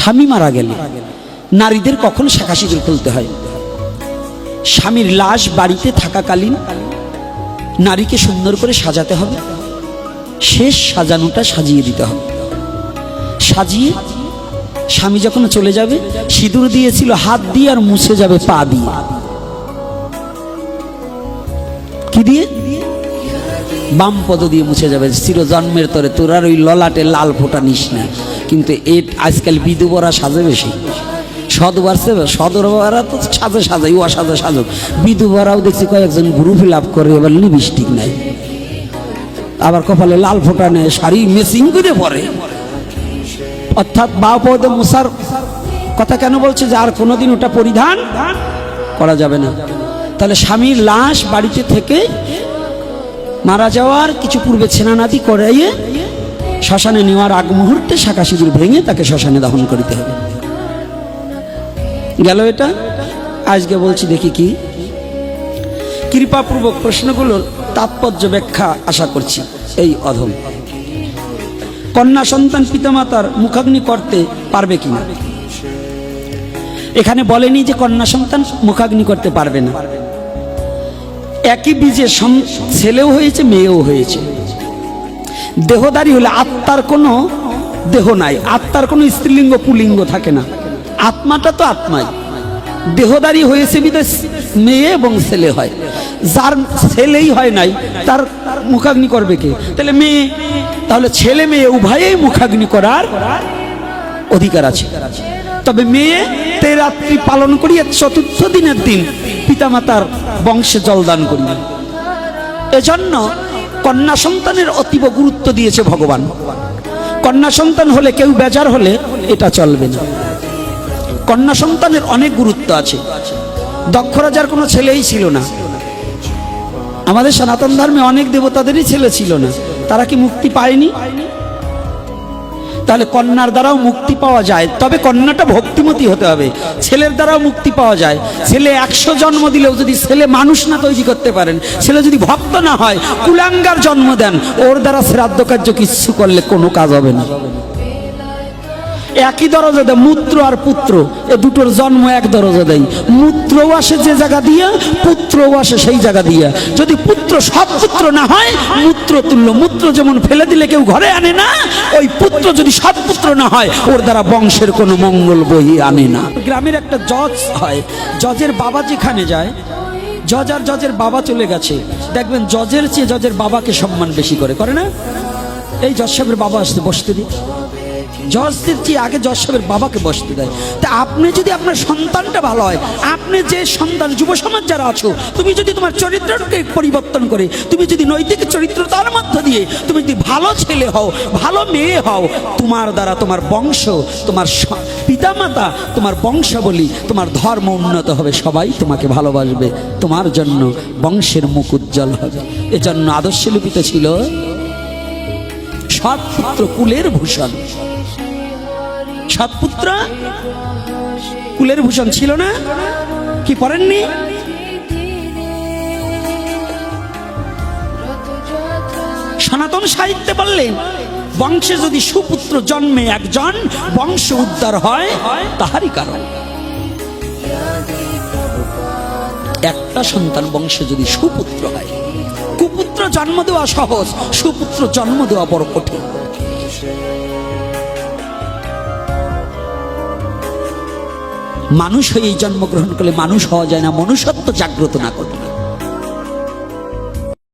স্বামী মারা গেলে নারীদের কখন শাঁখা সিঁদুর খুলতে হয়? স্বামীর লাশ বাড়িতে থাকাকালীন নারীকে সুন্দর করে সাজাতে হবে, শেষ সাজানোটা সাজিয়ে দিতে হবে। সাজিয়ে স্বামী যখন চলে যাবে, সিঁদুর দিয়েছিল হাত দিয়ে আর মুছে যাবে পা দিয়ে। কি দিয়ে? বাম পদ দিয়ে মুছে যাবে। চির জন্মের তরে তোর আর ওই ললাটে লাল ফোঁটা নিস না। কিন্তু আজকাল বিধুবরা সাজে বেশি। সদরবারা তো সাজে সাজাই, ও সাজে সাজক। বিধুবরাও দেখছি কয়েকজন গ্রুপ লাভ করে, এবার লিপস্টিক নাই, আবার কপালে লাল ফোঁটা নেয়, শাড়ি মেসিং করে পরে। অর্থাৎ বাম পদে মুছার কথা কেন বলছে? যে আর কোনোদিন ওটা পরিধান করা যাবে না। তাহলে স্বামীর লাশ বাড়িতে থেকে মারা যাওয়ার কিছু পূর্বে ছেনানাদি করাইয়ে শ্মশানে নেওয়ার আগ মুহূর্তে শাঁখা সিঁদুর ভেঙে তাকে শ্মশানে দাহন করিতে হবে। গেল এটা। আজকে বলছি দেখি কি কৃপাপূর্বক প্রশ্নগুলোর তাৎপর্য ব্যাখ্যা আশা করছি। এই অধম কন্যা সন্তান পিতামাতার মুখাগ্নি করতে পারবে কিনা? এখানে বলেনি যে কন্যা সন্তান মুখাগ্নি করতে পারবে না। একই বীজে ছেলেও হয়েছে মেয়েও হয়েছে। দেহধারী হলে আত্মার কোনো দেহ নাই, আত্মার কোনো স্ত্রীলিঙ্গ পুলিঙ্গ থাকে না, আত্মাটা তো আত্মাই। দেহধারী হয়েছে বিদেশ মেয়ে এবং ছেলে হয়। যার ছেলেই হয় নাই তার মুখাগ্নি করবে কে? তাহলে মেয়ে, তাহলে ছেলে মেয়ে উভয়েই মুখাগ্নি করার অধিকার আছে। তবে মেয়ে রাত্রি পালন করিয়া চতুর্থ দিনের দিন পিতামাতার বংশে জলদান করিবে। এজন্য কন্যা সন্তানের অতীব গুরুত্ব দিয়েছে ভগবান। কন্যা সন্তান হলে কেউ বেজার হলে এটা চলবে না। কন্যা সন্তানের অনেক গুরুত্ব আছে। দক্ষ রাজার কোনো ছেলেই ছিল না। আমাদের সনাতন ধর্মে অনেক দেবতাদেরই ছেলে ছিল না। তারা কি মুক্তি পায়নি? তাহলে কন্যার দ্বারাও মুক্তি পাওয়া যায়, তবে কন্যাটা ভক্তিমতী হতে হবে। ছেলের দ্বারাও মুক্তি পাওয়া যায়। ছেলে 100 জন্ম দিলেও যদি ছেলে মানুষ না তৈরি করতে পারেন, ছেলে যদি ভক্ত না হয়, কুলাঙ্গার জন্ম দেন, ওর দ্বারা শ্রাদ্ধ কার্য কিছু করলে কোনো কাজ হবে না। একই দরজা দেয় মূত্র আর পুত্র, এ দুটোর জন্ম এক দরজা দেয়। মূত্রও আসে যে জায়গা দিয়া, পুত্রও আসে সেই জায়গা দিয়া। যদি পুত্র সৎ পুত্র না হয়, মূত্র তুল্য। মূত্র যেমন ফেলে দিলে কেউ ঘরে আনে না, ওই পুত্র যদি সৎ পুত্র না হয়, ওর দ্বারা বংশের কোনো মঙ্গল বহি আনে না। গ্রামের একটা জজ হয়, জজের বাবা যেখানে যায়, জজ আর জজের বাবা চলে গেছে, দেখবেন জজের চেয়ে জজের বাবাকে সম্মান বেশি করে না? এই জজ সাহেবের বাবা আসতে বসতে দিই, জজদের চেয়ে আগে জজ সাহেবের বাবাকে বসতে দেয়। তা আপনি যদি আপনার সন্তানটা ভালো হয়, আপনি যে সন্তান, যুব সমাজ যারা আছো, তুমি যদি তোমার চরিত্রকে পরিবর্তন করে, তুমি যদি নৈতিক চরিত্রতার মধ্য দিয়ে তুমি যদি ভালো ছেলে হও, ভালো মেয়ে হও, তোমার দ্বারা তোমার বংশ, তোমার পিতামাতা, তোমার বংশাবলী, তোমার ধর্ম উন্নত হবে। সবাই তোমাকে ভালোবাসবে, তোমার জন্য বংশের মুখ উজ্জ্বল হবে। এজন্য আদর্শে লিপিত ছিল সৎ পুত্র কুলের ভূষণ। সৎপুত্র কুলের ভূষণ ছিল না? কি পড়েননি? সনাতন সাহিত্যে বললেন, বংশে যদি সুপুত্র জন্মে একজন, বংশ উদ্ধার হয় তাহারই কারণ। একটা সন্তান বংশে যদি সুপুত্র হয়, কুপুত্র জন্ম দেওয়া সহজ, সুপুত্র জন্ম দেওয়া বড় কঠিন। মানুষ হয়ে জন্মগ্রহণ করলে মানুষ হওয়া যায় না, মনুষ্যত্ব জাগ্রত না করলে।